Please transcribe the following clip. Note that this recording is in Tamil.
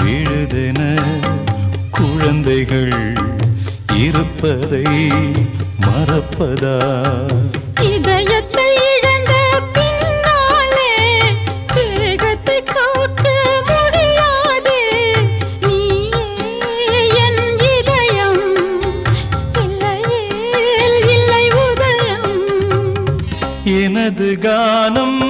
விழுதென குழந்தைகள் இருப்பதை மறப்பதா? இதயத்தை இழந்த பின்னாலே தேகத்தை காக்க முடியாதே. நீயே என் இதயம், இல்லையே இல்லை உதயம். எனது கானம்